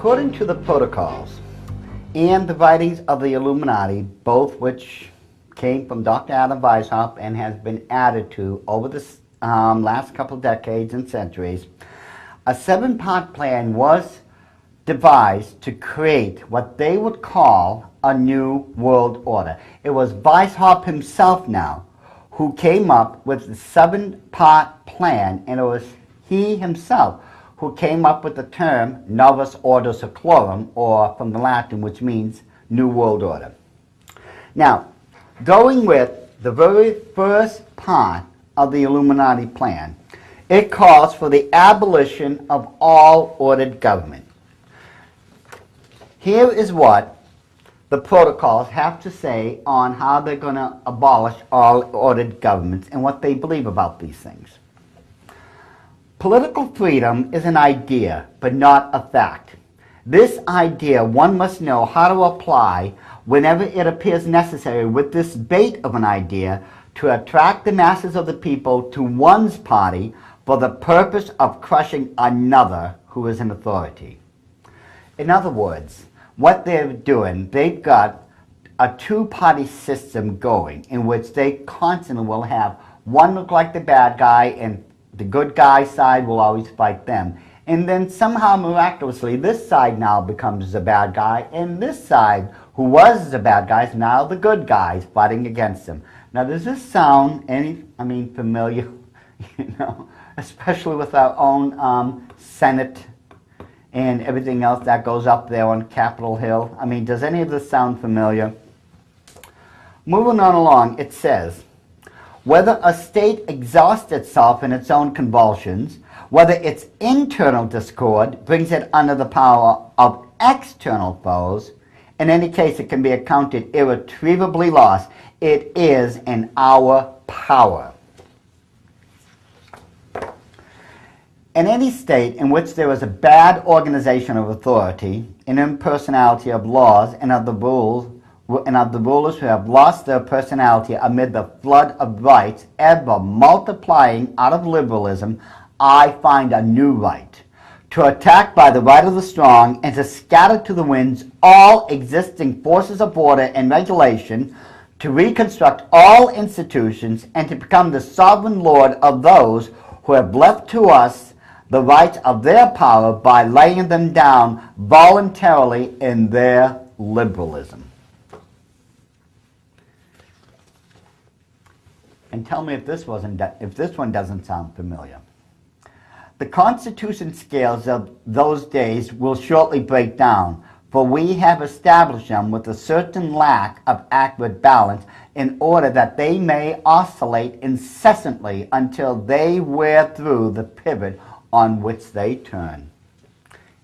According to the protocols and the writings of the Illuminati, both which came from Dr. Adam Weishaupt and has been added to over the last couple of decades and centuries, a 7-part plan was devised to create what they would call a new world order. It was Weishaupt himself now who came up with the 7-part plan, and it was he himself who came up with the term Novus Ordo Seclorum, or from the Latin, which means New World Order. Now, going with the very first part of the Illuminati plan, it calls for the abolition of all ordered government. Here is what the protocols have to say on how they're going to abolish all ordered governments and what they believe about these things. Political freedom is an idea, but not a fact. This idea one must know how to apply whenever it appears necessary with this bait of an idea to attract the masses of the people to one's party for the purpose of crushing another who is in authority. In other words, what they're doing, they've got a 2-party system going in which they constantly will have one look like the bad guy and the good guy side will always fight them. And then somehow miraculously this side now becomes the bad guy, and this side, who was the bad guys, now the good guys fighting against them. Now does this sound familiar? Especially with our own Senate and everything else that goes up there on Capitol Hill. Does any of this sound familiar? Moving on along, it says, whether a state exhausts itself in its own convulsions, whether its internal discord brings it under the power of external foes, in any case it can be accounted irretrievably lost. It is in our power. In any state in which there is a bad organization of authority, an impersonality of laws and of the rules, and of the rulers who have lost their personality amid the flood of rights ever multiplying out of liberalism, I find a new right, to attack by the right of the strong and to scatter to the winds all existing forces of order and regulation, to reconstruct all institutions, and to become the sovereign lord of those who have left to us the rights of their power by laying them down voluntarily in their liberalism. And tell me if this one doesn't sound familiar. The constitution scales of those days will shortly break down, for we have established them with a certain lack of accurate balance in order that they may oscillate incessantly until they wear through the pivot on which they turn.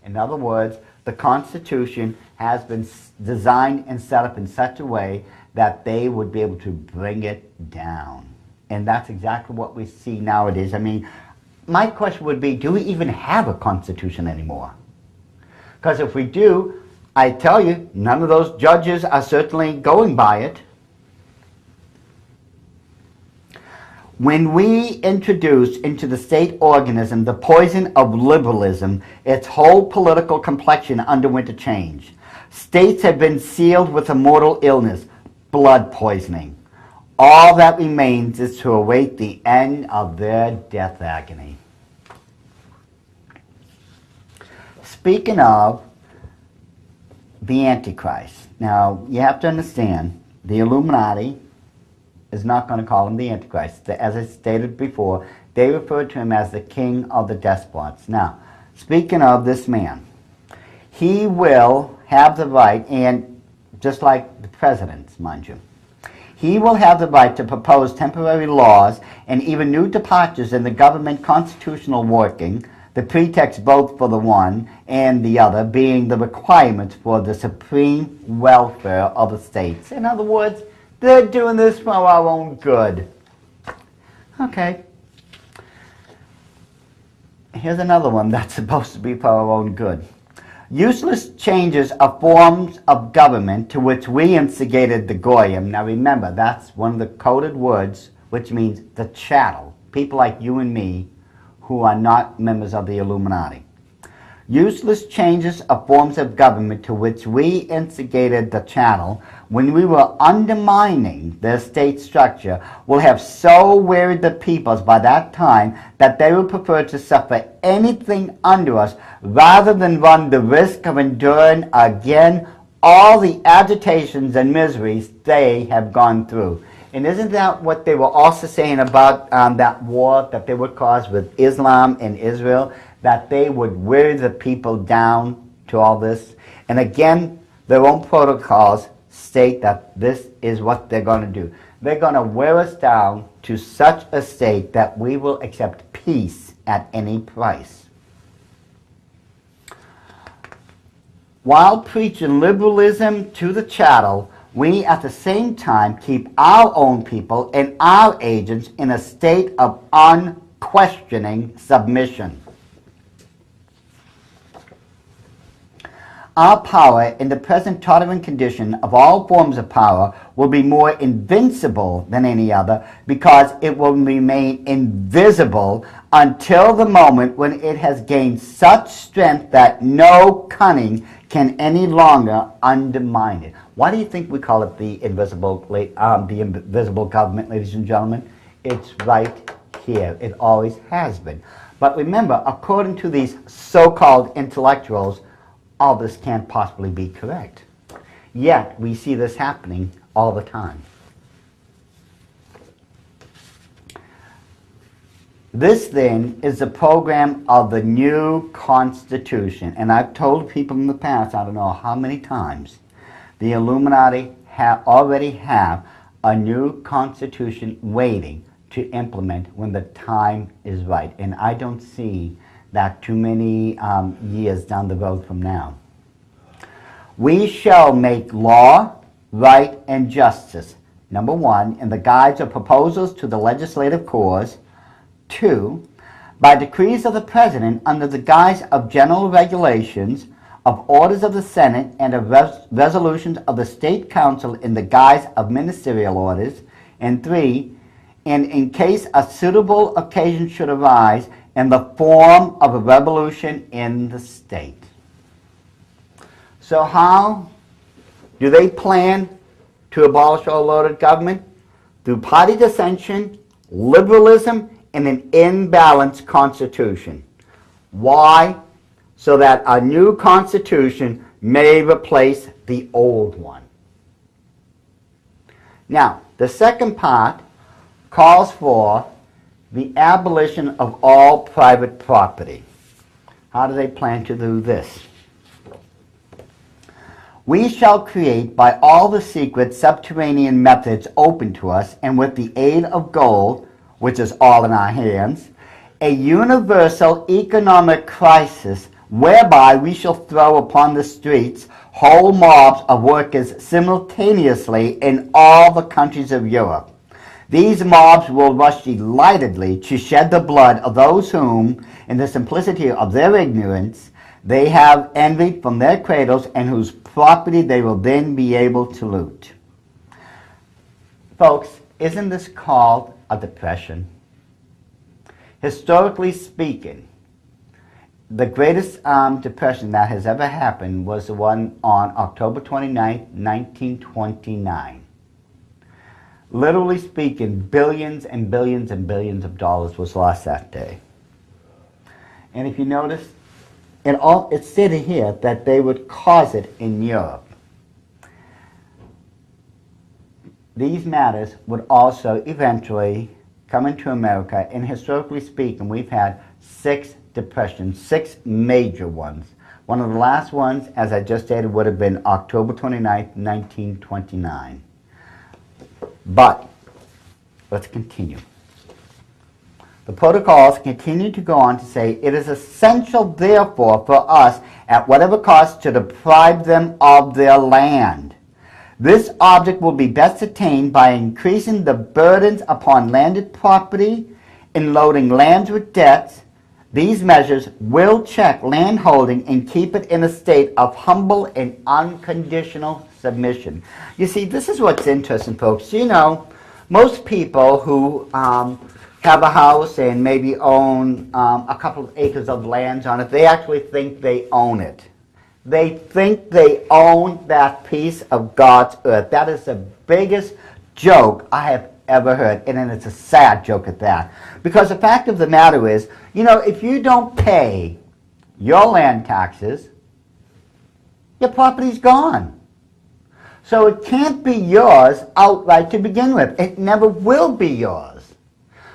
In other words, the Constitution has been designed and set up in such a way that they would be able to bring it down. And that's exactly what we see nowadays. My question would be, do we even have a Constitution anymore? Because if we do, I tell you, none of those judges are certainly going by it. When we introduce into the state organism the poison of liberalism, its whole political complexion underwent a change. States have been sealed with a mortal illness, blood poisoning. All that remains is to await the end of their death agony. Speaking of the Antichrist, now you have to understand, the Illuminati is not going to call him the Antichrist. As I stated before, they refer to him as the king of the despots. Now, speaking of this man, he will have the right, and just like the presidents, mind you, he will have the right to propose temporary laws and even new departures in the government constitutional working, the pretext both for the one and the other being the requirements for the supreme welfare of the states. In other words, they're doing this for our own good. Okay. Here's another one that's supposed to be for our own good. Useless changes of forms of government to which we instigated the Goyim. Now remember, that's one of the coded words, which means the chattel. People like you and me who are not members of the Illuminati. Useless changes of forms of government to which we instigated the channel when we were undermining their state structure will have so wearied the peoples by that time that they will prefer to suffer anything under us rather than run the risk of enduring again all the agitations and miseries they have gone through. And isn't that what they were also saying about that war that they would cause with Islam and Israel? That they would wear the people down to all this. And again, their own protocols state that this is what they're going to do. They're going to wear us down to such a state that we will accept peace at any price. While preaching liberalism to the chattel, we at the same time keep our own people and our agents in a state of unquestioning submission. Our power in the present tottering condition of all forms of power will be more invincible than any other because it will remain invisible until the moment when it has gained such strength that no cunning can any longer undermine it. Why do you think we call it the invisible government, ladies and gentlemen? It's right here. It always has been. But remember, according to these so-called intellectuals, all this can't possibly be correct. Yet, we see this happening all the time. This, then, is the program of the new Constitution. And I've told people in the past, I don't know how many times, the Illuminati already have a new Constitution waiting to implement when the time is right. And I don't see that too many years down the road from now. We shall make law, right, and justice, number one, in the guise of proposals to the legislative cause. 2, by decrees of the President under the guise of general regulations, of orders of the Senate, and of resolutions of the State Council in the guise of ministerial orders. And 3, and in case a suitable occasion should arise, in the form of a revolution in the state. So how do they plan to abolish all loaded government? Through party dissension, liberalism, and an imbalanced constitution. Why? So that a new constitution may replace the old one. Now, the second part calls for the abolition of all private property. How do they plan to do this? We shall create by all the secret subterranean methods open to us, and with the aid of gold, which is all in our hands, a universal economic crisis whereby we shall throw upon the streets whole mobs of workers simultaneously in all the countries of Europe. These mobs will rush delightedly to shed the blood of those whom, in the simplicity of their ignorance, they have envied from their cradles, and whose property they will then be able to loot. Folks, isn't this called a depression? Historically speaking, the greatest depression that has ever happened was the one on October 29th, 1929. Literally speaking, billions and billions and billions of dollars was lost that day. And if you notice, it stated here that they would cause it in Europe. These matters would also eventually come into America, and historically speaking, we've had 6 depressions, 6 major ones. One of the last ones, as I just stated, would have been October 29th, 1929. But, let's continue. The protocols continue to go on to say, it is essential, therefore, for us, at whatever cost, to deprive them of their land. This object will be best attained by increasing the burdens upon landed property and loading lands with debts. These measures will check landholding and keep it in a state of humble and unconditional submission. You see, this is what's interesting, folks. You know, most people who have a house and maybe own a couple of acres of land on it. They actually think they own it. They think they own that piece of God's earth. That is the biggest joke I have ever heard, and then it's a sad joke at that. Because the fact of the matter is, if you don't pay your land taxes, your property's gone. So it can't be yours outright to begin with. It never will be yours.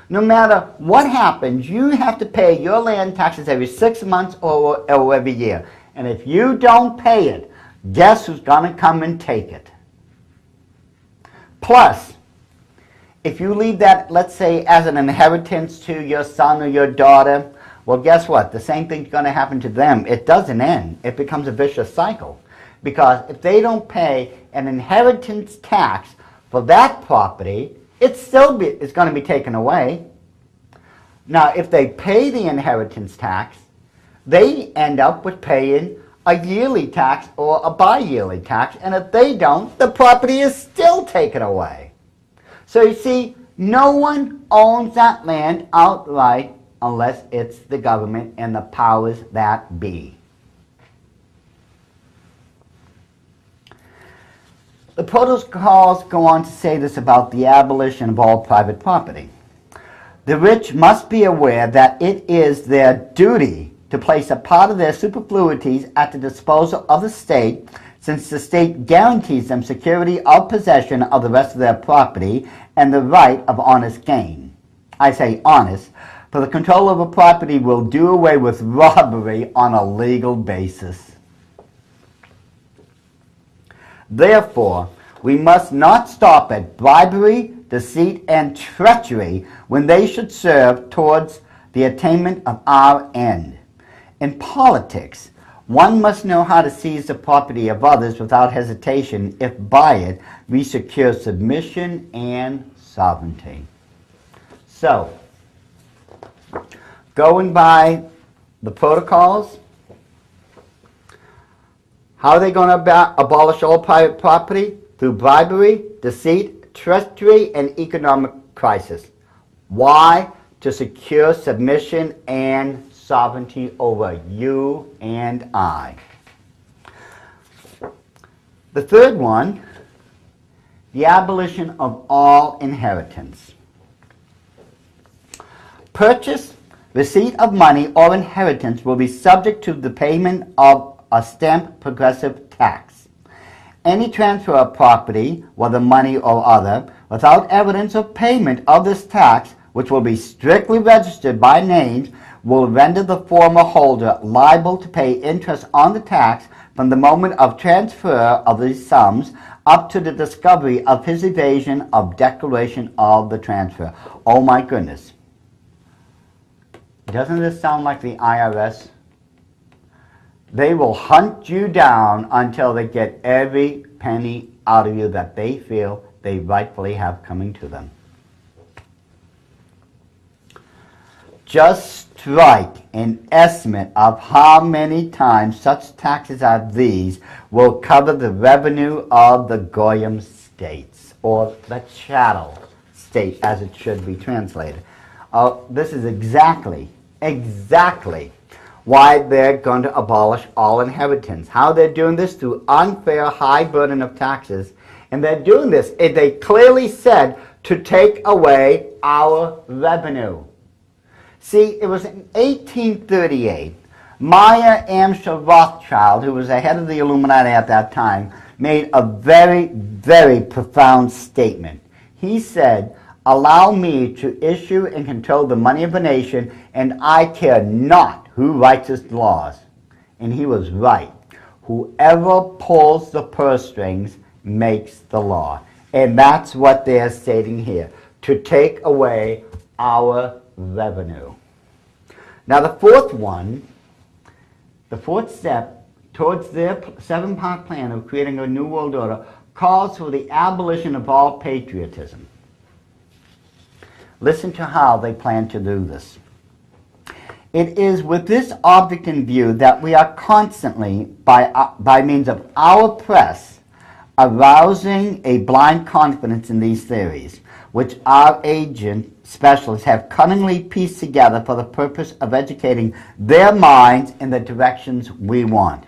No matter what happens, you have to pay your land taxes every 6 months or every year. And if you don't pay it, guess who's going to come and take it? Plus, if you leave that, let's say, as an inheritance to your son or your daughter, well, guess what? The same thing's going to happen to them. It doesn't end. It becomes a vicious cycle. Because if they don't pay an inheritance tax for that property, it's going to be taken away. Now, if they pay the inheritance tax, they end up with paying a yearly tax or a bi-yearly tax, and if they don't, the property is still taken away. So you see, no one owns that land outright unless it's the government and the powers that be. The protocols go on to say this about the abolition of all private property. The rich must be aware that it is their duty to place a part of their superfluities at the disposal of the state, since the state guarantees them security of possession of the rest of their property and the right of honest gain. I say honest, for the control of a property will do away with robbery on a legal basis. Therefore, we must not stop at bribery, deceit, and treachery when they should serve towards the attainment of our end. In politics, one must know how to seize the property of others without hesitation if by it we secure submission and sovereignty. So, going by the protocols, how are they going to abolish all private property? Through bribery, deceit, treachery, and economic crisis. Why? To secure submission and sovereignty over you and I. The third one, the abolition of all inheritance. Purchase, receipt of money, or inheritance will be subject to the payment of a stamped progressive tax. Any transfer of property, whether money or other, without evidence of payment of this tax, which will be strictly registered by names, will render the former holder liable to pay interest on the tax from the moment of transfer of these sums up to the discovery of his evasion of declaration of the transfer. Oh my goodness. Doesn't this sound like the IRS? They will hunt you down until they get every penny out of you that they feel they rightfully have coming to them. Just strike an estimate of how many times such taxes as these will cover the revenue of the Goyim states, or the chattel state as it should be translated. This is exactly why they're going to abolish all inheritance. How they're doing this? Through unfair high burden of taxes. And they're doing this, they clearly said, to take away our revenue. See, it was in 1838, Meyer Amschel Rothschild, who was the head of the Illuminati at that time, made a very, very profound statement. He said, "Allow me to issue and control the money of a nation, and I care not who writes its laws." And he was right. Whoever pulls the purse strings makes the law. And that's what they're stating here, to take away our revenue. Now the fourth step towards their 7-part plan of creating a new world order calls for the abolition of all patriotism. Listen to how they plan to do this. It is with this object in view that we are constantly, by means of our press, arousing a blind confidence in these theories, which our agent specialists have cunningly pieced together for the purpose of educating their minds in the directions we want.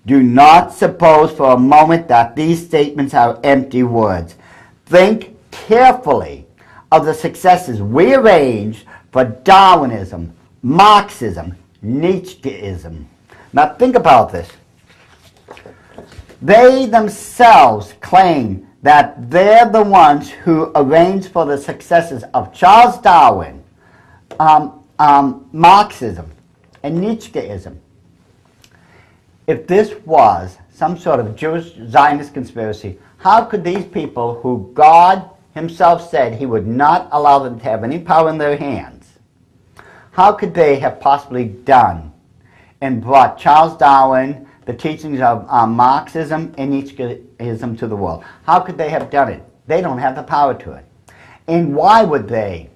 Do not suppose for a moment that these statements are empty words. Think carefully of the successes we arranged for Darwinism, Marxism, Nietzscheism. Now think about this. They themselves claim that they're the ones who arranged for the successes of Charles Darwin, Marxism, and Nietzscheism. If this was some sort of Jewish Zionist conspiracy, how could these people, who God himself said he would not allow them to have any power in their hands, how could they have possibly done and brought Charles Darwin, the teachings of Marxism and Nietzscheism to the world? How could they have done it? They don't have the power to it. And why would they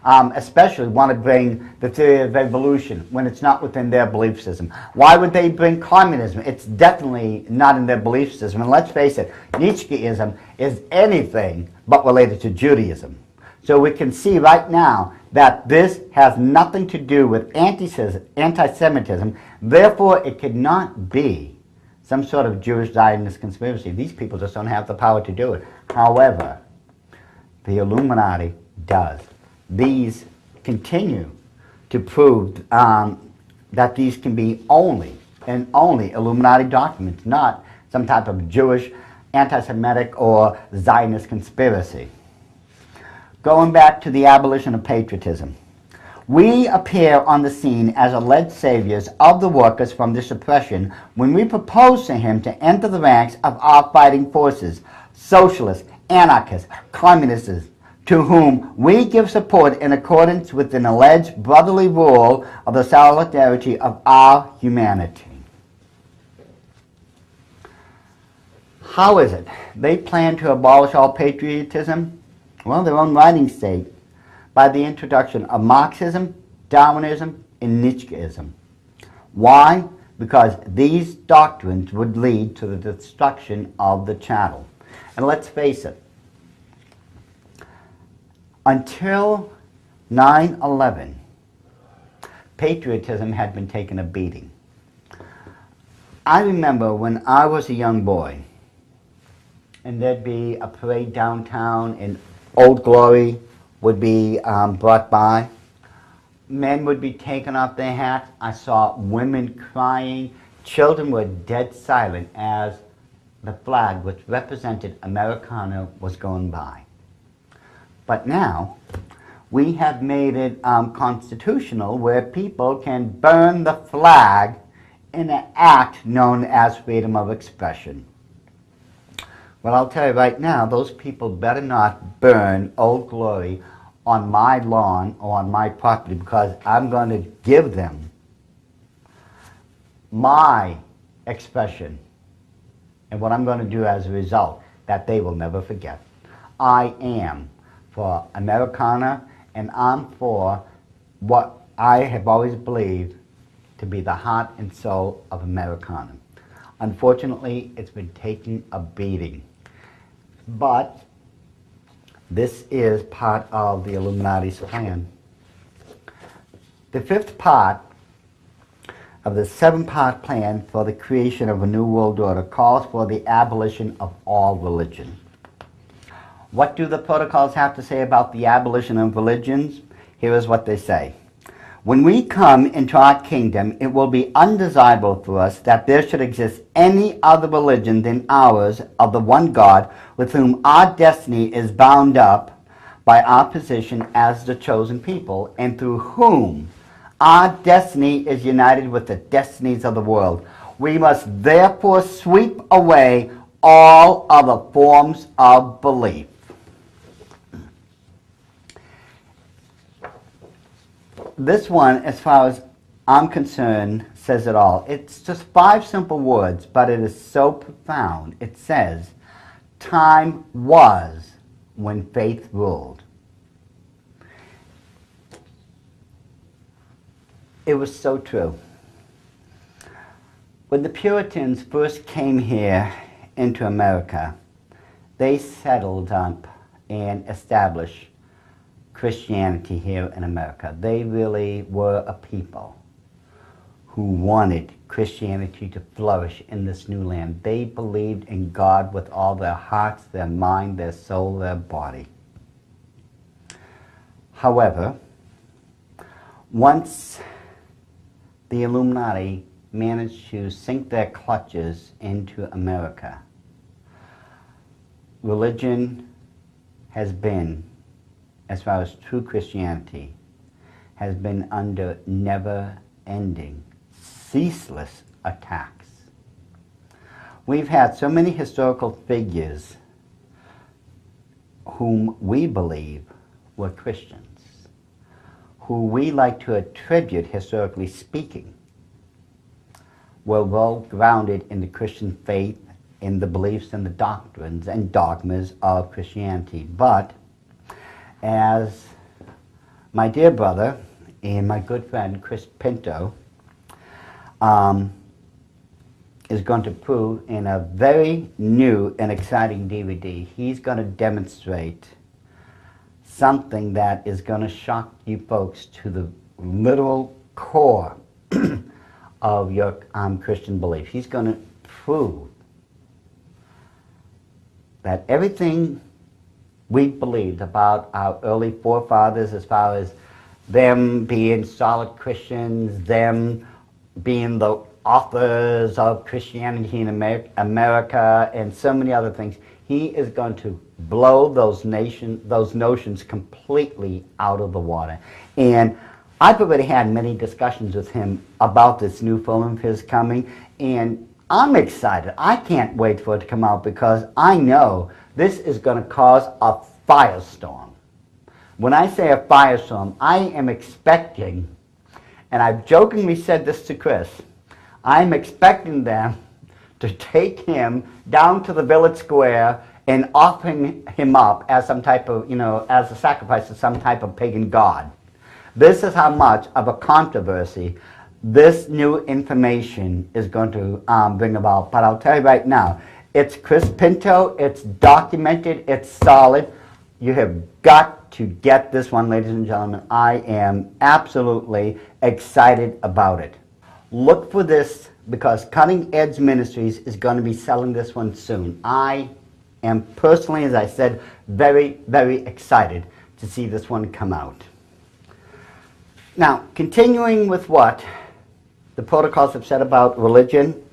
especially want to bring the theory of evolution when it's not within their belief system? Why would they bring communism? It's definitely not in their belief system. And let's face it, Nietzscheism is anything but related to Judaism. So we can see right now that this has nothing to do with anti-Semitism. Therefore, it could not be some sort of Jewish Zionist conspiracy. These people just don't have the power to do it. However, the Illuminati does. These continue to prove that these can be only and only Illuminati documents, not some type of Jewish, anti-Semitic, or Zionist conspiracy. Going back to the abolition of patriotism, we appear on the scene as alleged saviors of the workers from this oppression when we propose to him to enter the ranks of our fighting forces, socialists, anarchists, communists, to whom we give support in accordance with an alleged brotherly rule of the solidarity of our humanity. How is it they plan to abolish all patriotism? Well, their own writings state, by the introduction of Marxism, Darwinism, and Nietzscheism. Why? Because these doctrines would lead to the destruction of the chattel. And let's face it, until 9/11, patriotism had been taking a beating. I remember when I was a young boy, and there'd be a parade downtown, and Old Glory would be brought by. Men would be taking off their hats. I saw women crying. Children were dead silent as the flag, which represented Americana, was going by. But now, we have made it constitutional where people can burn the flag in an act known as freedom of expression. Well, I'll tell you right now, those people better not burn Old Glory on my lawn or on my property, because I'm going to give them my expression and what I'm going to do as a result that they will never forget. I am for Americana, and I'm for what I have always believed to be the heart and soul of Americana. Unfortunately, it's been taking a beating. But this is part of the Illuminati's plan. The fifth part of the seven-part plan for the creation of a new world order calls for the abolition of all religion. What do the protocols have to say about the abolition of religions? Here is what they say. When we come into our kingdom, it will be undesirable for us that there should exist any other religion than ours of the one God, with whom our destiny is bound up by our position as the chosen people, and through whom our destiny is united with the destinies of the world. We must therefore sweep away all other forms of belief. This one, as far as I'm concerned, says it all. It's just 5 simple words, but it is so profound. It says, time was when faith ruled. It was so true. When the Puritans first came here into America, they settled up and established Christianity here in America. They really were a people who wanted Christianity to flourish in this new land. They believed in God with all their hearts, their mind, their soul, their body. However, once the Illuminati managed to sink their clutches into America, religion has been, as far as true Christianity, has been under never-ending, ceaseless attacks. We've had so many historical figures whom we believe were Christians, who we like to attribute, historically speaking, were well grounded in the Christian faith, in the beliefs and the doctrines and dogmas of Christianity. But as my dear brother and my good friend Chris Pinto is going to prove in a very new and exciting DVD, he's going to demonstrate something that is going to shock you folks to the literal core of your Christian belief. He's going to prove that everything we believed about our early forefathers, as far as them being solid Christians, them being the authors of Christianity in America, and so many other things, he is going to blow those notions completely out of the water. And I've already had many discussions with him about this new film of his coming, and I'm excited. I can't wait for it to come out because I know this is going to cause a firestorm. When I say a firestorm, I am expecting, and I've jokingly said this to Chris, I'm expecting them to take him down to the village square and offer him up as some type of, as a sacrifice to some type of pagan god. This is how much of a controversy this new information is going to bring about. But I'll tell you right now, it's Chris Pinto, it's documented, it's solid. You have got to get this one, ladies and gentlemen. I am absolutely excited about it. Look for this because Cutting Edge Ministries is going to be selling this one soon. I am personally, as I said, very, very excited to see this one come out. Now, continuing with what the protocols have said about religion,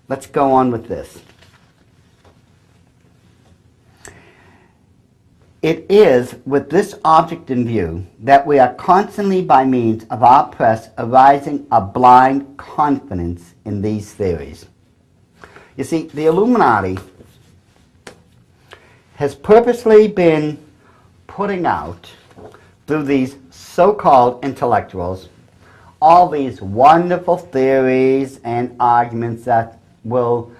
let's go on with this. It is with this object in view that we are constantly, by means of our press, arising a blind confidence in these theories. You see, the Illuminati has purposely been putting out, through these so-called intellectuals, all these wonderful theories and arguments that will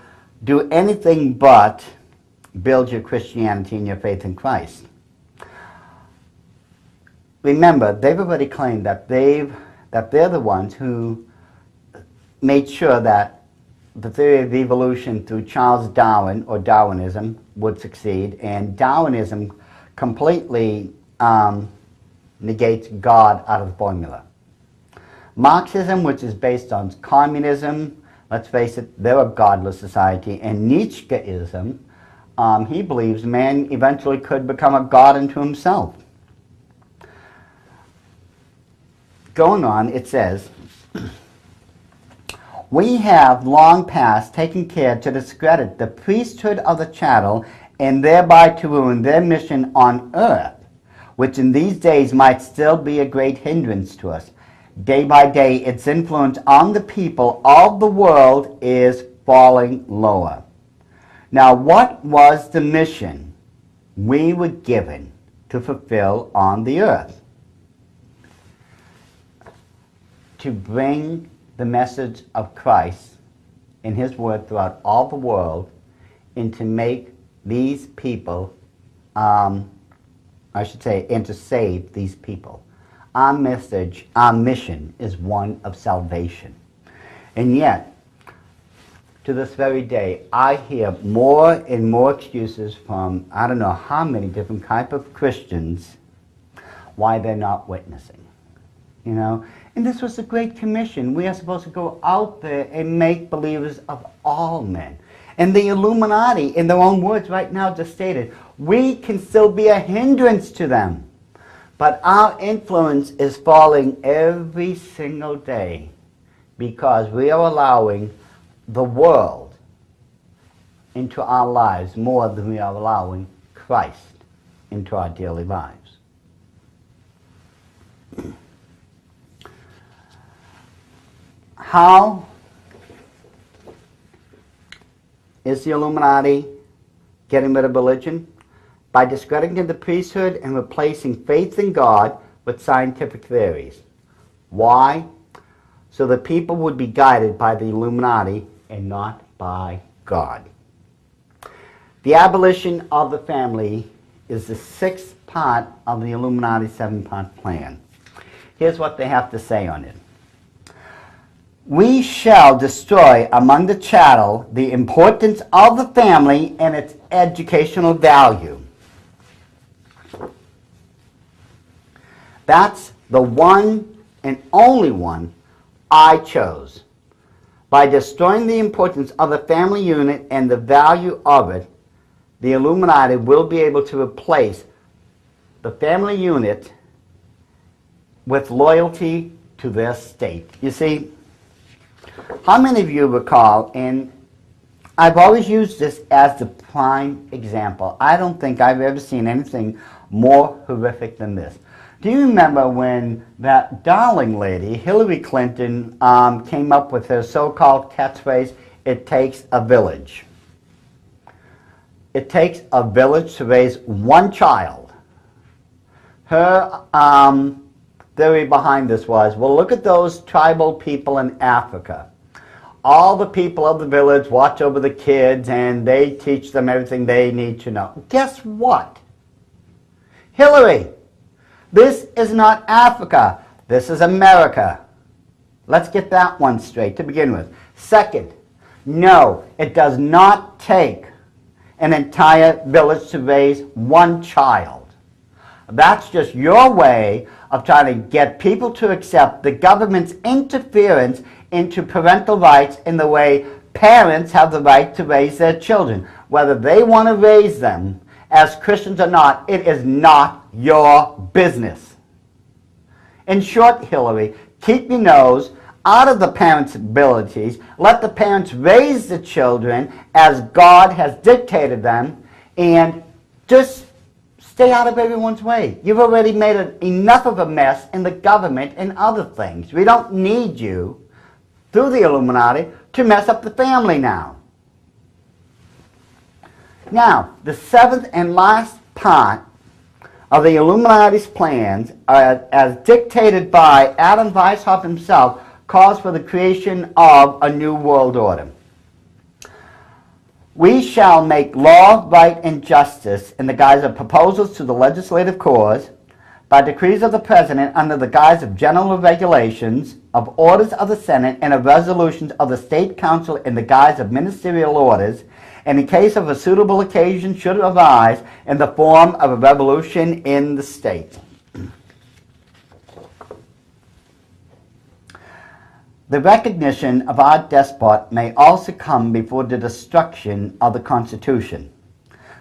do anything but build your Christianity and your faith in Christ. Remember, they've already claimed that they're the ones who made sure that the theory of evolution through Charles Darwin, or Darwinism, would succeed, and Darwinism completely negates God out of the formula. Marxism, which is based on communism, let's face it, they're a godless society, and Nietzscheism, he believes man eventually could become a god unto himself. Going on, it says, we have long past taken care to discredit the priesthood of the chattel and thereby to ruin their mission on earth, which in these days might still be a great hindrance to us. Day by day, its influence on the people of the world is falling lower. Now, what was the mission we were given to fulfill on the earth? To bring the message of Christ and His Word throughout all the world, and to make these people, and to save these people. Our message, our mission is one of salvation. And yet, to this very day, I hear more and more excuses from I don't know how many different type of Christians why they're not witnessing. You know, and this was the Great Commission. We are supposed to go out there and make believers of all men. And the Illuminati, in their own words right now, just stated, we can still be a hindrance to them. But our influence is falling every single day because we are allowing the world into our lives more than we are allowing Christ into our daily lives. How is the Illuminati getting rid of religion? By discrediting the priesthood and replacing faith in God with scientific theories. Why? So the people would be guided by the Illuminati and not by God. The abolition of the family is the sixth part of the Illuminati seven-part plan. Here's what they have to say on it. We shall destroy among the chattel the importance of the family and its educational value. That's the one and only one I chose. By destroying the importance of the family unit and the value of it, the Illuminati will be able to replace the family unit with loyalty to their state. You see, how many of you recall, and I've always used this as the prime example. I don't think I've ever seen anything more horrific than this. Do you remember when that darling lady, Hillary Clinton, came up with her so-called catchphrase, "It takes a village"? It takes a village to raise one child. Her theory behind this was, well, look at those tribal people in Africa. All the people of the village watch over the kids and they teach them everything they need to know. Guess what? Hillary, this is not Africa. This is America. Let's get that one straight to begin with. Second, no, it does not take an entire village to raise one child. That's just your way of trying to get people to accept the government's interference into parental rights in the way parents have the right to raise their children. Whether they want to raise them as Christians or not, it is not your business. In short, Hillary, keep your nose out of the parents' abilities. Let the parents raise the children as God has dictated them, and just stay out of everyone's way. You've already made enough of a mess in the government and other things. We don't need you, through the Illuminati, to mess up the family now. Now, the seventh and last part of the Illuminati's plans, as dictated by Adam Weishaupt himself, calls for the creation of a new world order. We shall make law, right, and justice in the guise of proposals to the legislative cause, by decrees of the President under the guise of general regulations, of orders of the Senate, and of resolutions of the State Council in the guise of ministerial orders, and in case of a suitable occasion should arise, in the form of a revolution in the state. The recognition of our despot may also come before the destruction of the Constitution.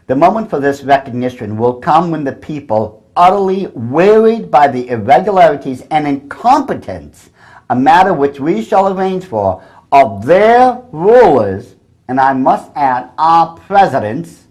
The moment for this recognition will come when the people, utterly wearied by the irregularities and incompetence, a matter which we shall arrange for, of their rulers, and I must add, our presidents,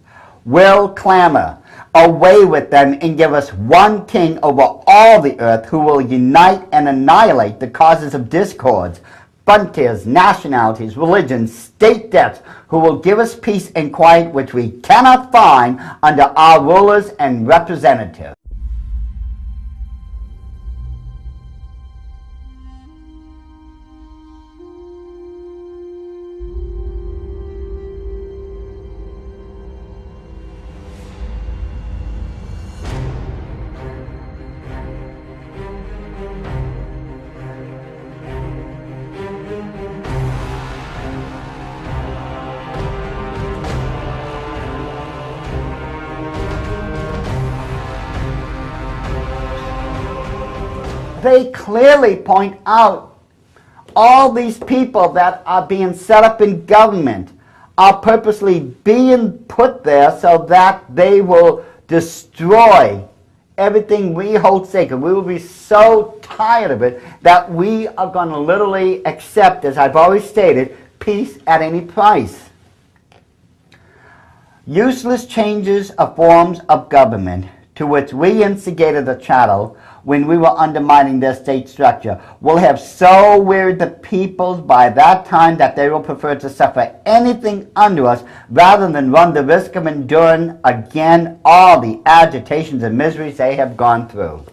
will clamor. Away with them and give us one king over all the earth who will unite and annihilate the causes of discords, frontiers, nationalities, religions, state debts, who will give us peace and quiet which we cannot find under our rulers and representatives. they clearly point out all these people that are being set up in government are purposely being put there so that they will destroy everything we hold sacred. We will be so tired of it that we are going to literally accept, as I've always stated, peace at any price. Useless changes of forms of government to which we instigated the chattel when we were undermining their state structure will have so wearied the peoples by that time that they will prefer to suffer anything under us rather than run the risk of enduring again all the agitations and miseries they have gone through.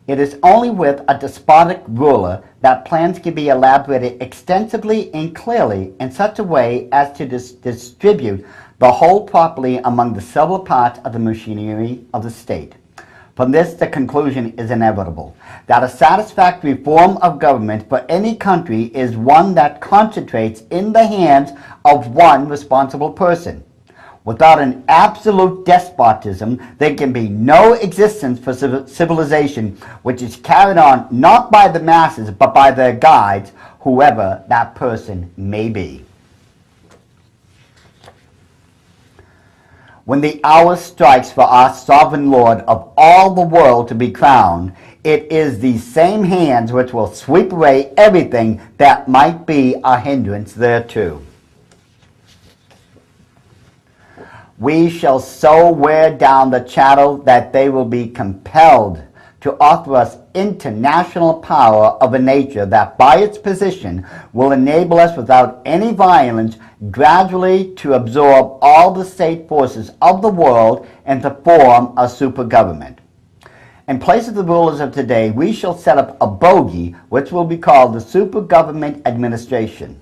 It is only with a despotic ruler that plans can be elaborated extensively and clearly in such a way as to distribute the whole properly among the several parts of the machinery of the state. From this, the conclusion is inevitable, that a satisfactory form of government for any country is one that concentrates in the hands of one responsible person. Without an absolute despotism, there can be no existence for civilization which is carried on not by the masses but by their guides, whoever that person may be. When the hour strikes for our sovereign Lord of all the world to be crowned, it is these same hands which will sweep away everything that might be a hindrance thereto. We shall so wear down the chattel that they will be compelled to offer us international power of a nature that by its position will enable us without any violence gradually to absorb all the state forces of the world and to form a super government. In place of the rulers of today, we shall set up a bogey which will be called the super government administration.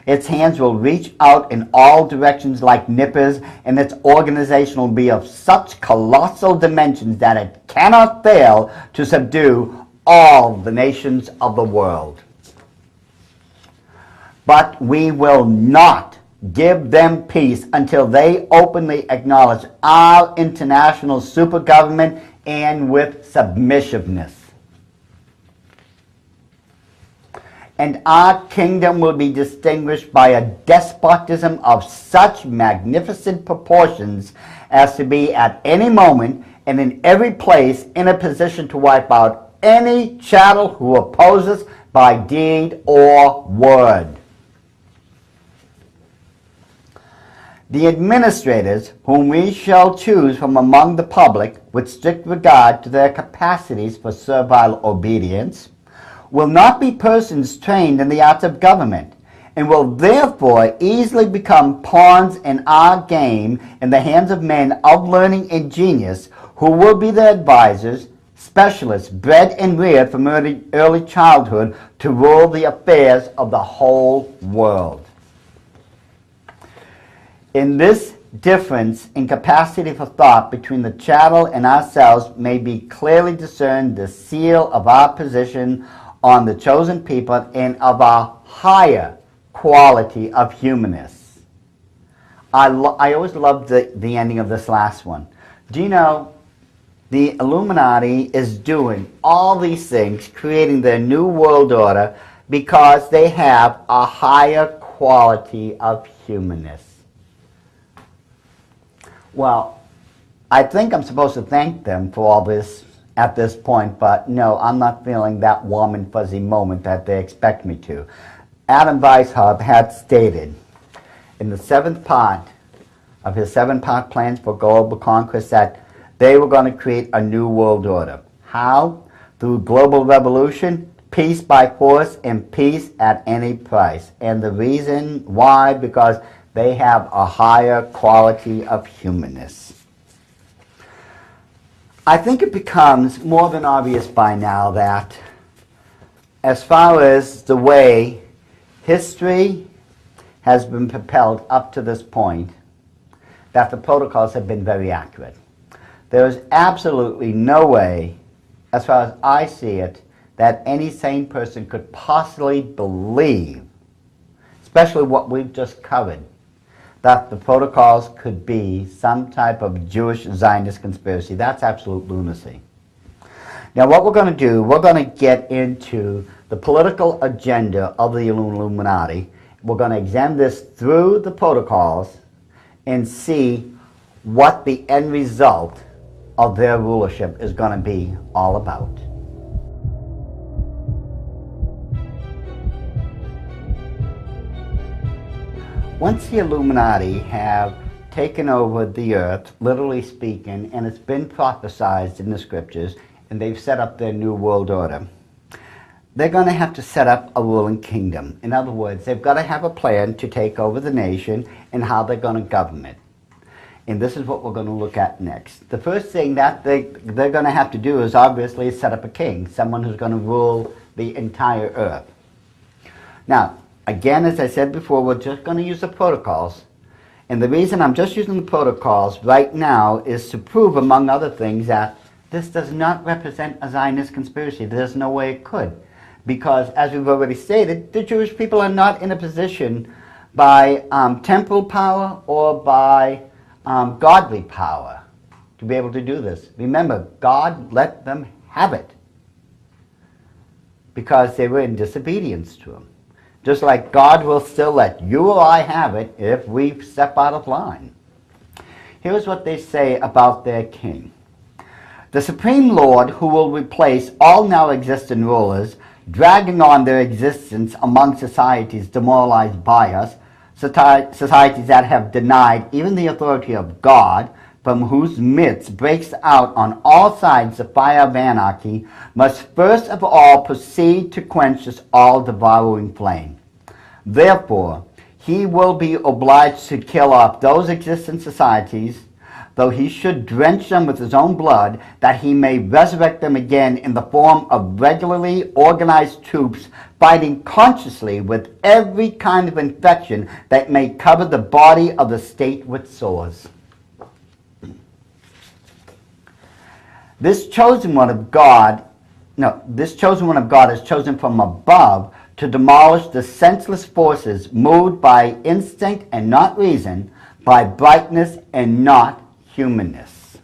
Its hands will reach out in all directions like nippers, and its organization will be of such colossal dimensions that it cannot fail to subdue all the nations of the world. But we will not give them peace until they openly acknowledge our international super government and with submissiveness. And our kingdom will be distinguished by a despotism of such magnificent proportions as to be at any moment and in every place in a position to wipe out any chattel who opposes by deed or word. The administrators, whom we shall choose from among the public with strict regard to their capacities for servile obedience, will not be persons trained in the arts of government, and will therefore easily become pawns in our game in the hands of men of learning and genius, who will be their advisors, specialists bred and reared from early childhood to rule the affairs of the whole world. In this difference in capacity for thought between the chattel and ourselves may be clearly discerned the seal of our position on the chosen people and of our higher quality of humanness. I always loved the ending of this last one. Do you know the Illuminati is doing all these things, creating their new world order, because they have a higher quality of humanness? Well, I think I'm supposed to thank them for all this at this point, but no, I'm not feeling that warm and fuzzy moment that they expect me to. Adam Weishaupt had stated in the 7th part of his 7-part plans for global conquest that they were going to create a new world order. How? Through global revolution, peace by force, and peace at any price. And the reason why, because they have a higher quality of humanness. I think it becomes more than obvious by now that as far as the way history has been propelled up to this point, that the protocols have been very accurate. There is absolutely no way, as far as I see it, that any sane person could possibly believe, especially what we've just covered, that the protocols could be some type of Jewish Zionist conspiracy. That's absolute lunacy. Now what we're going to do, we're going to get into the political agenda of the Illuminati. We're going to examine this through the protocols and see what the end result of their rulership is going to be all about. Once the Illuminati have taken over the earth, literally speaking, and it's been prophesied in the scriptures, and they've set up their new world order, they're going to have to set up a ruling kingdom. In other words, they've got to have a plan to take over the nation and how they're going to govern it. And this is what we're going to look at next. The first thing that they're going to have to do is obviously set up a king, someone who's going to rule the entire earth. Now, again, as I said before, we're just going to use the protocols. And the reason I'm just using the protocols right now is to prove, among other things, that this does not represent a Zionist conspiracy. There's no way it could. Because, as we've already stated, the Jewish people are not in a position by temporal power or by godly power to be able to do this. Remember, God let them have it because they were in disobedience to Him. Just like God will still let you or I have it if we step out of line. Here's what they say about their king. The Supreme Lord, who will replace all now existing rulers, dragging on their existence among societies demoralized by us, societies that have denied even the authority of God, from whose midst breaks out on all sides the fire of anarchy, must first of all proceed to quench this all-devouring flame. Therefore, he will be obliged to kill off those existing societies, though he should drench them with his own blood, that he may resurrect them again in the form of regularly organized troops fighting consciously with every kind of infection that may cover the body of the state with sores. This chosen one of God is chosen from above to demolish the senseless forces moved by instinct and not reason, by brightness and not humanness.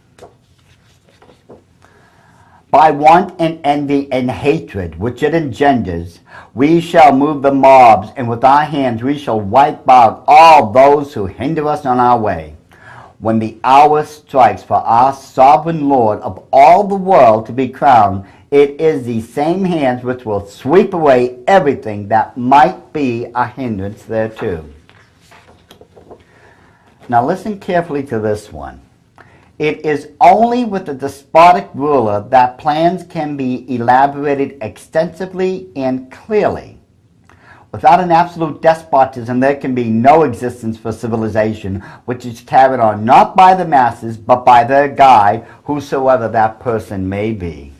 By want and envy and hatred which it engenders, we shall move the mobs, and with our hands we shall wipe out all those who hinder us on our way. When the hour strikes for our sovereign Lord of all the world to be crowned, it is these same hands which will sweep away everything that might be a hindrance thereto. Now listen carefully to this one. It is only with a despotic ruler that plans can be elaborated extensively and clearly. Without an absolute despotism, there can be no existence for civilization, which is carried on not by the masses, but by their guide, whosoever that person may be.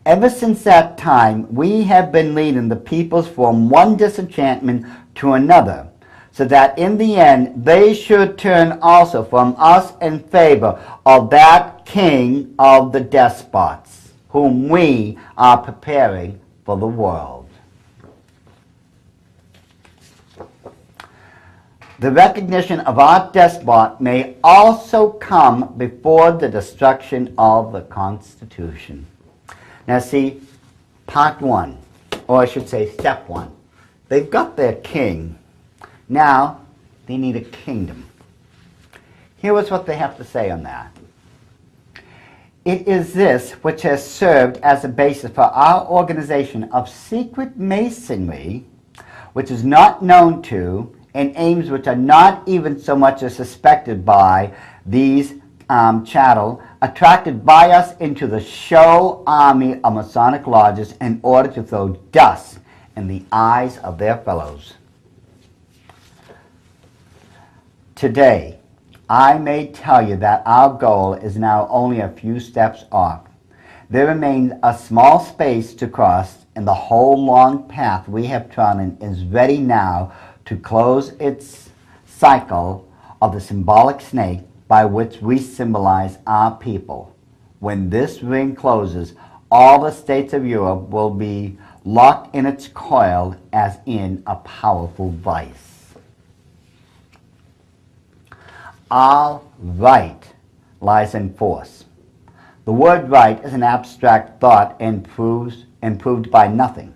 Ever since that time, we have been leading the peoples from one disenchantment to another, so that in the end they should turn also from us in favor of that king of the despots, whom we are preparing for the world. The recognition of our despot may also come before the destruction of the Constitution. Now see, part one, or I should say step one. They've got their king. Now they need a kingdom. Here is what they have to say on that. It is this which has served as a basis for our organization of secret masonry, which is not known to, and aims which are not even so much as suspected by these chattel, attracted by us into the show army of Masonic lodges in order to throw dust in the eyes of their fellows. Today, I may tell you that our goal is now only a few steps off. There remains a small space to cross, and the whole long path we have trodden is ready now to close its cycle of the symbolic snake by which we symbolize our people. When this ring closes, all the states of Europe will be locked in its coil as in a powerful vice. Our right lies in force. The word right is an abstract thought and proved by nothing.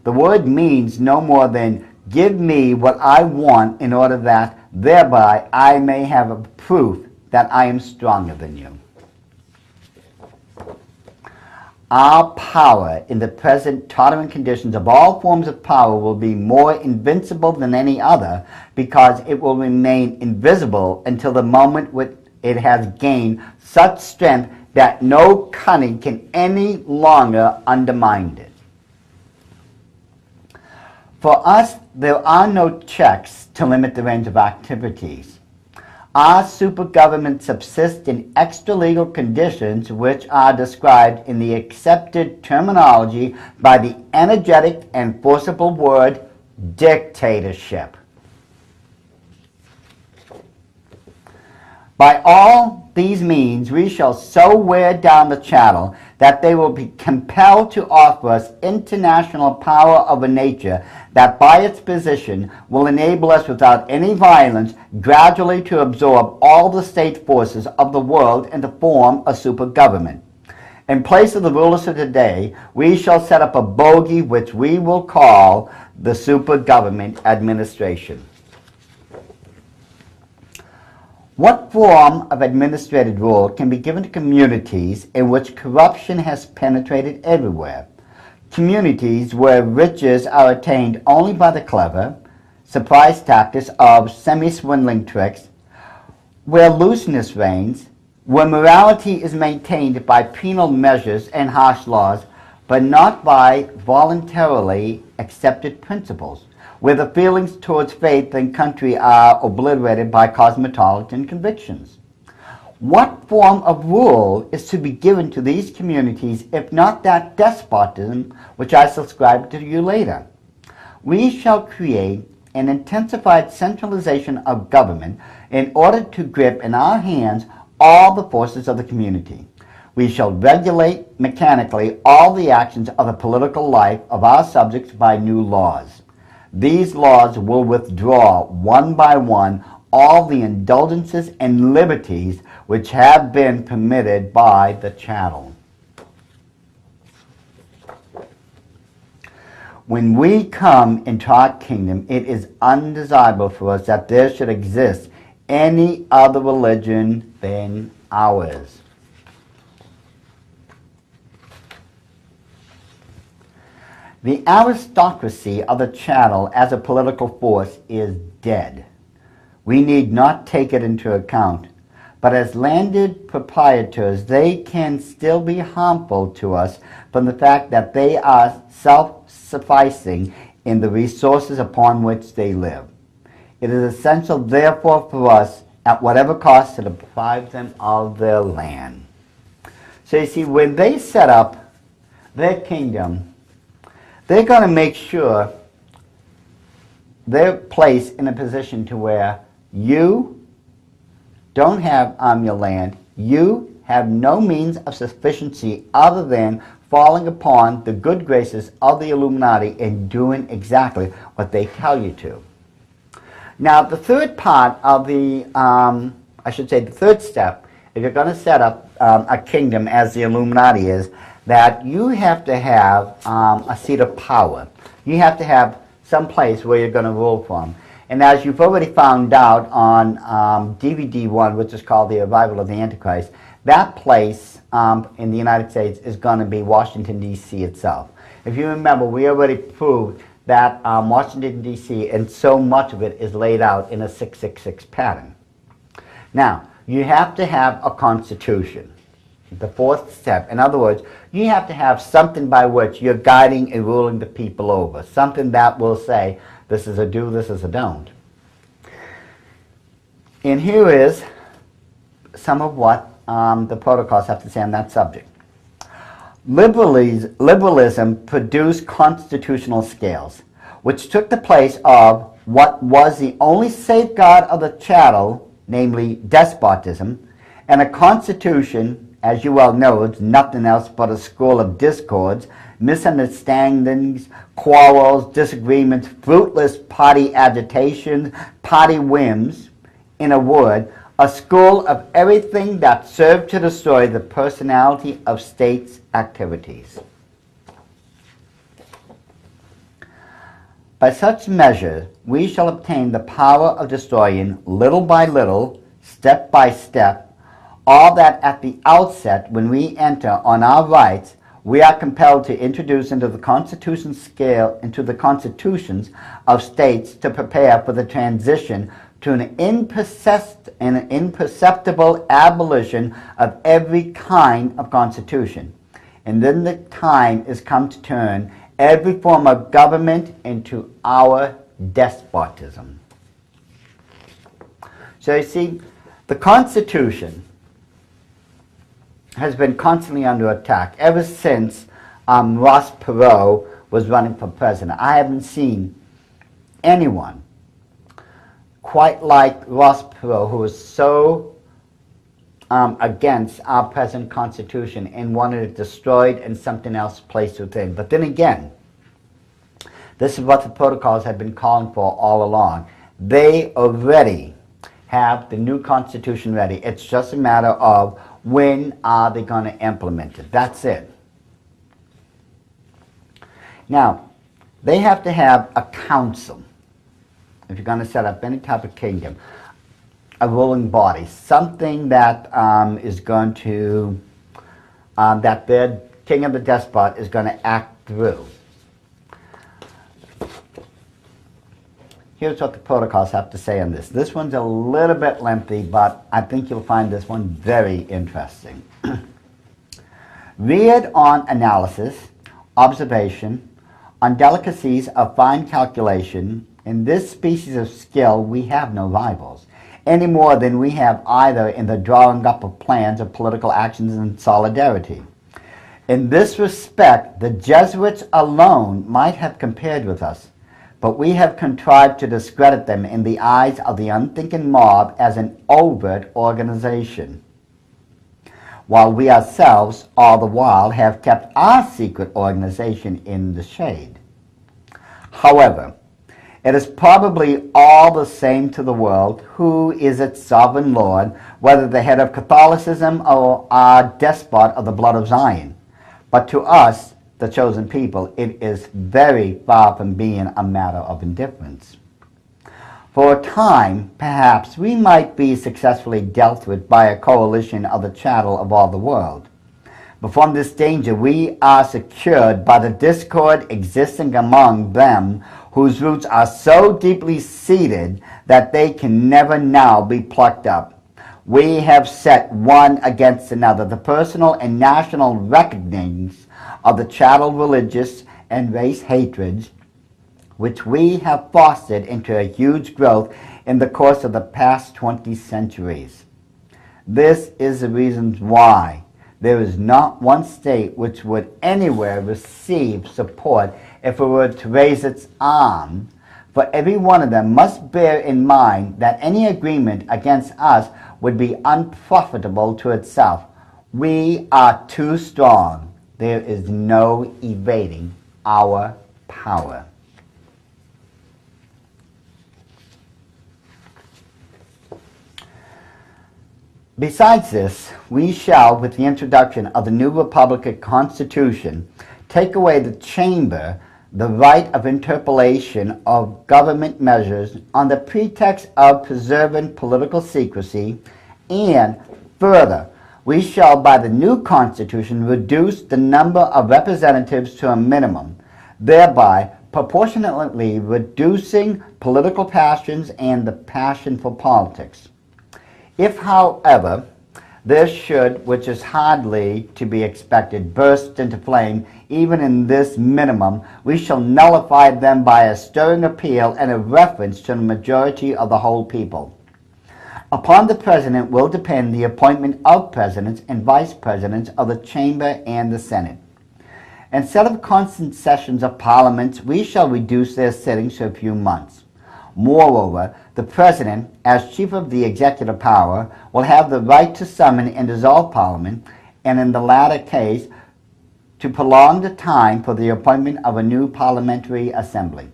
The word means no more than give me what I want in order that thereby I may have a proof that I am stronger than you. Our power in the present tolerant conditions of all forms of power will be more invincible than any other because it will remain invisible until the moment when it has gained such strength that no cunning can any longer undermine it. For us, there are no checks to limit the range of activities. Our supergovernment subsists in extra-legal conditions which are described in the accepted terminology by the energetic and forcible word dictatorship. By all these means, we shall so wear down the chattel that they will be compelled to offer us international power of a nature that by its position will enable us without any violence gradually to absorb all the state forces of the world and to form a super government. In place of the rulers of today, we shall set up a bogey which we will call the super government administration. What form of administrative rule can be given to communities in which corruption has penetrated everywhere? Communities where riches are attained only by the clever, surprise tactics of semi-swindling tricks, where looseness reigns, where morality is maintained by penal measures and harsh laws, but not by voluntarily accepted principles, where the feelings towards faith and country are obliterated by cosmopolitan convictions. What form of rule is to be given to these communities if not that despotism which I subscribe to you later? We shall create an intensified centralization of government in order to grip in our hands all the forces of the community. We shall regulate mechanically all the actions of the political life of our subjects by new laws. These laws will withdraw one by one all the indulgences and liberties which have been permitted by the chattel. When we come into our kingdom, it is undesirable for us that there should exist any other religion than ours. The aristocracy of the chattel as a political force is dead. We need not take it into account, but as landed proprietors, they can still be harmful to us from the fact that they are self-sufficing in the resources upon which they live. It is essential, therefore, for us, at whatever cost, to deprive them of their land. So you see, when they set up their kingdom, they're going to make sure they're placed in a position to where you don't have your land, you have no means of sufficiency other than falling upon the good graces of the Illuminati and doing exactly what they tell you to. Now, the third part of the, the third step, if you're going to set up a kingdom as the Illuminati is, that you have to have a seat of power. You have to have some place where you're going to rule from. And as you've already found out on DVD 1, which is called The Arrival of the Antichrist, that place in the United States is going to be Washington, D.C. itself. If you remember, we already proved that Washington, D.C., and so much of it is laid out in a 666 pattern. Now, you have to have a constitution. The fourth step. In other words, you have to have something by which you're guiding and ruling the people over. Something that will say, this is a do, this is a don't. And here is some of what the protocols have to say on that subject. Liberalism produced constitutional scales, which took the place of what was the only safeguard of the chattel, namely despotism, and a constitution, as you well know, is nothing else but a school of discords, misunderstandings, quarrels, disagreements, fruitless party agitations, party whims, in a word, a school of everything that served to destroy the personality of states' activities. By such measure, we shall obtain the power of destroying little by little, step by step, all that at the outset, when we enter on our rights, we are compelled to introduce into the constitutions of states to prepare for the transition to an imperceptible abolition of every kind of constitution. And then the time is come to turn every form of government into our despotism. So you see, the Constitution has been constantly under attack ever since Ross Perot was running for president. I haven't seen anyone quite like Ross Perot, who was so against our present Constitution and wanted it destroyed and something else placed within. But then again, this is what the protocols have been calling for all along. They already have the new Constitution ready. It's just a matter of when are they going to implement it. That's it. Now, they have to have a council if you're going to set up any type of kingdom, a ruling body, something that is going to, that the king of the despot is going to act through. Here's what the protocols have to say on this. This one's a little bit lengthy, but I think you'll find this one very interesting. Reared on analysis, observation, on delicacies of fine calculation, in this species of skill we have no rivals, any more than we have either in the drawing up of plans of political actions and solidarity. In this respect, the Jesuits alone might have compared with us, but we have contrived to discredit them in the eyes of the unthinking mob as an overt organization, while we ourselves all the while have kept our secret organization in the shade. However, it is probably all the same to the world who is its sovereign lord, whether the head of Catholicism or our despot of the blood of Zion. But to us, the chosen people, it is very far from being a matter of indifference. For a time, perhaps, we might be successfully dealt with by a coalition of the chattel of all the world. But from this danger we are secured by the discord existing among them, whose roots are so deeply seated that they can never now be plucked up. We have set one against another the personal and national reckonings of the chattel religious and race hatreds, which we have fostered into a huge growth in the course of the past 20 centuries. This is the reason why there is not one state which would anywhere receive support if it were to raise its arm, for every one of them must bear in mind that any agreement against us would be unprofitable to itself. We are too strong. There is no evading our power. Besides this, we shall, with the introduction of the new Republican Constitution, take away the chamber the right of interpolation of government measures on the pretext of preserving political secrecy, and further, we shall by the new Constitution reduce the number of representatives to a minimum, thereby proportionately reducing political passions and the passion for politics. If, however, this should, which is hardly to be expected, burst into flame even in this minimum, we shall nullify them by a stirring appeal and a reference to the majority of the whole people. Upon the President will depend the appointment of Presidents and Vice Presidents of the Chamber and the Senate. Instead of constant sessions of Parliaments, we shall reduce their sittings to a few months. Moreover, the President, as Chief of the Executive Power, will have the right to summon and dissolve Parliament, and in the latter case, to prolong the time for the appointment of a new parliamentary assembly.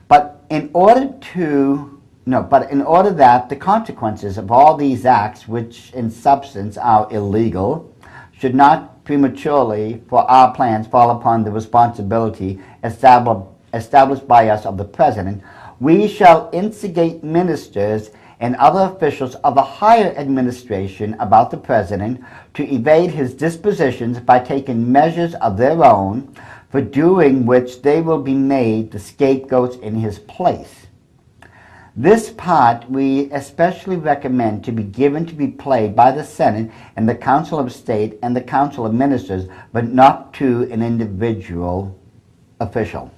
But in order to No, but in order that the consequences of all these acts, which in substance are illegal, should not prematurely, for our plans, fall upon the responsibility established by us of the President, we shall instigate ministers and other officials of a higher administration about the President to evade his dispositions by taking measures of their own, for doing which they will be made the scapegoats in his place. This part we especially recommend to be given to be played by the Senate and the Council of State and the Council of Ministers, but not to an individual official.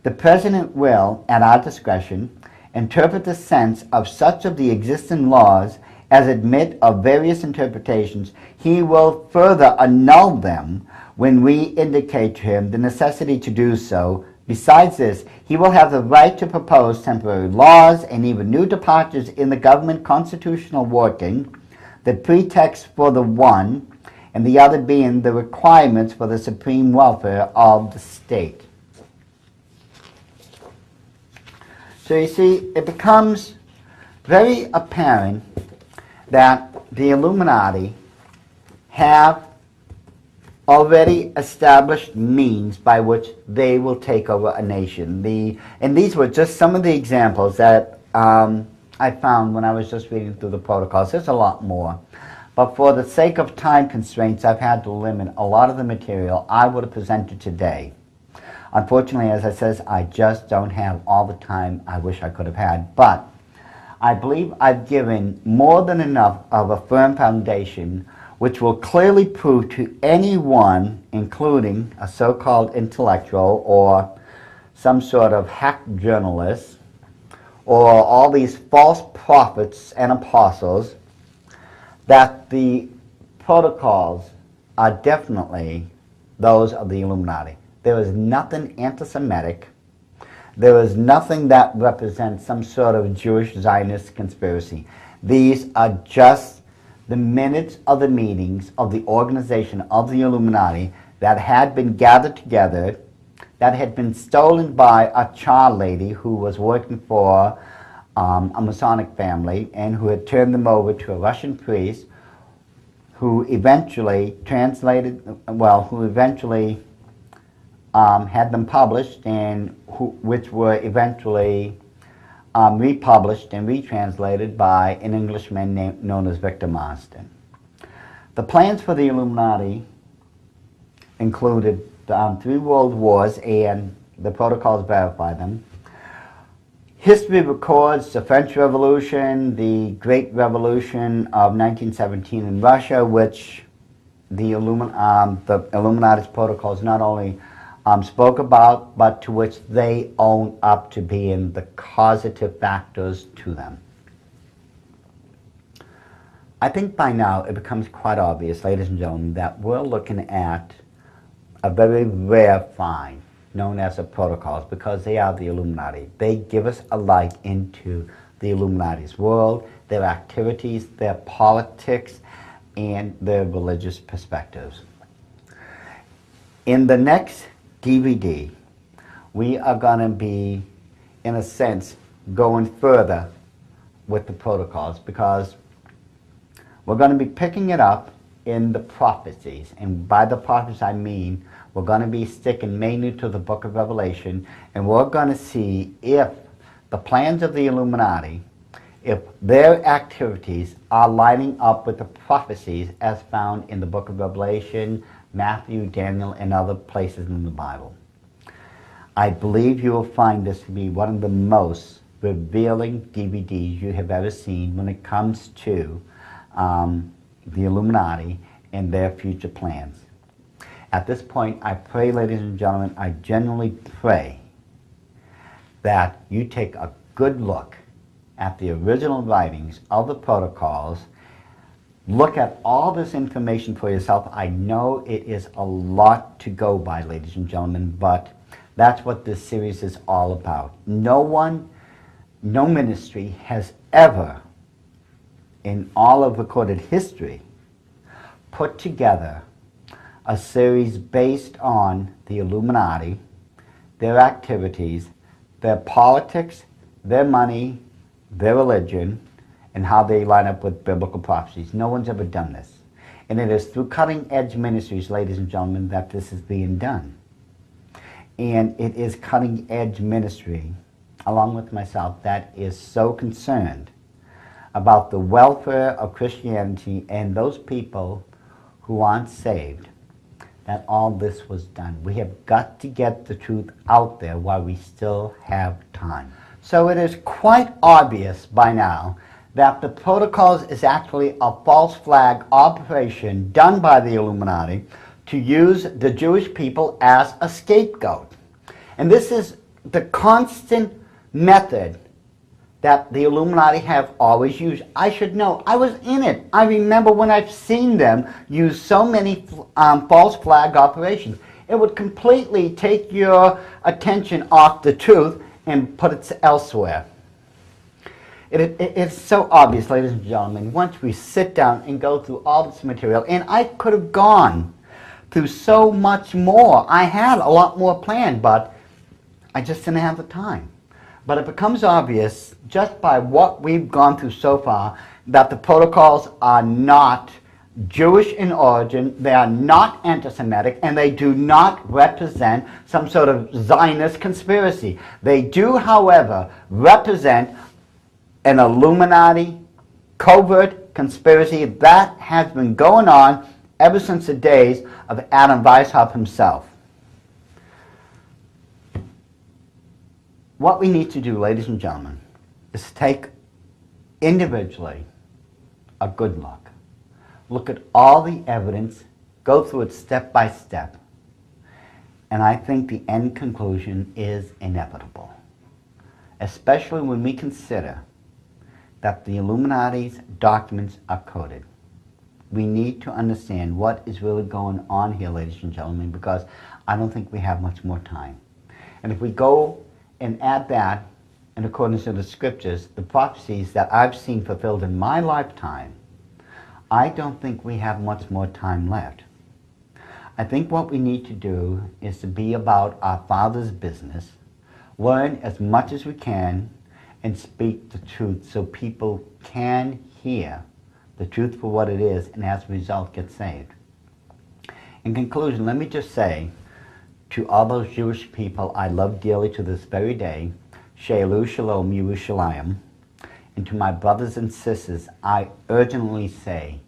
The President will, at our discretion, interpret the sense of such of the existing laws as admit of various interpretations. He will further annul them when we indicate to him the necessity to do so. Besides this, he will have the right to propose temporary laws and even new departures in the government constitutional working, the pretext for the one, and the other being the requirements for the supreme welfare of the state. So you see, it becomes very apparent that the Illuminati have already established means by which they will take over a nation. And these were just some of the examples that I found when I was just reading through the protocols. There's a lot more. But for the sake of time constraints, I've had to limit a lot of the material I would have presented today. Unfortunately, as I said, I just don't have all the time I wish I could have had. But I believe I've given more than enough of a firm foundation which will clearly prove to anyone, including a so-called intellectual or some sort of hack journalist or all these false prophets and apostles, that the protocols are definitely those of the Illuminati. There is nothing anti-Semitic. There is nothing that represents some sort of Jewish Zionist conspiracy. These are just the minutes of the meetings of the organization of the Illuminati that had been gathered together, that had been stolen by a child lady who was working for a Masonic family and who had turned them over to a Russian priest who eventually had them published and which were eventually republished and retranslated by an Englishman known as Victor Marsden. The plans for the Illuminati included 3 world wars, and the protocols verify them. History records the French Revolution, the Great Revolution of 1917 in Russia, which the Illuminati's protocols not only spoke about, but to which they own up to being the causative factors to them. I think by now it becomes quite obvious, ladies and gentlemen, that we're looking at a very rare find known as the protocols, because they are the Illuminati. They give us a light into the Illuminati's world, their activities, their politics, and their religious perspectives. In the next DVD, we are going to be, in a sense, going further with the protocols, because we're going to be picking it up in the prophecies. And by the prophecies I mean we're going to be sticking mainly to the book of Revelation, and we're going to see if the plans of the Illuminati, if their activities are lining up with the prophecies as found in the book of Revelation, Matthew, Daniel, and other places in the Bible. I believe you will find this to be one of the most revealing DVDs you have ever seen when it comes to the Illuminati and their future plans. At this point, I pray, ladies and gentlemen, I genuinely pray that you take a good look at the original writings of the protocols. Look at all this information for yourself. I know it is a lot to go by, ladies and gentlemen, but that's what this series is all about. No ministry has ever, in all of recorded history, put together a series based on the Illuminati, their activities, their politics, their money, their religion, and how they line up with biblical prophecies. No one's ever done this. And it is through cutting-edge ministries, ladies and gentlemen, that this is being done. And it is cutting-edge ministry, along with myself, that is so concerned about the welfare of Christianity and those people who aren't saved, that all this was done. We have got to get the truth out there while we still have time. So it is quite obvious by now that the protocols is actually a false flag operation done by the Illuminati to use the Jewish people as a scapegoat. And this is the constant method that the Illuminati have always used. I should know. I was in it. I remember when I've seen them use so many false flag operations. It would completely take your attention off the truth and put it elsewhere. It's so obvious, ladies and gentlemen, once we sit down and go through all this material, and I could have gone through so much more. I had a lot more planned, but I just didn't have the time. But it becomes obvious just by what we've gone through so far that the protocols are not Jewish in origin, they are not anti-Semitic, and they do not represent some sort of Zionist conspiracy. They do, however, represent an Illuminati covert conspiracy that has been going on ever since the days of Adam Weishaupt himself. What we need to do, ladies and gentlemen, is take individually a good look at all the evidence, go through it step by step, and I think the end conclusion is inevitable, especially when we consider that the Illuminati's documents are coded. We need to understand what is really going on here, ladies and gentlemen, because I don't think we have much more time. And if we go and add that, in accordance to the scriptures, the prophecies that I've seen fulfilled in my lifetime, I don't think we have much more time left. I think what we need to do is to be about our Father's business, learn as much as we can, and speak the truth so people can hear the truth for what it is, and as a result get saved. In conclusion, let me just say to all those Jewish people I love dearly to this very day, Shelu Shalom Yerushalayim, and to my brothers and sisters, I urgently say,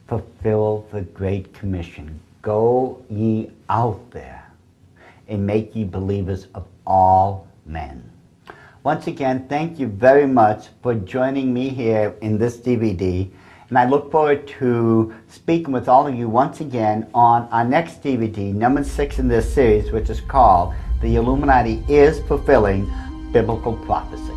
fulfill the Great Commission. Go ye out there and make ye believers of all men. Once again, thank you very much for joining me here in this DVD, and I look forward to speaking with all of you once again on our next DVD, number 6 in this series, which is called The Illuminati is Fulfilling Biblical Prophecy.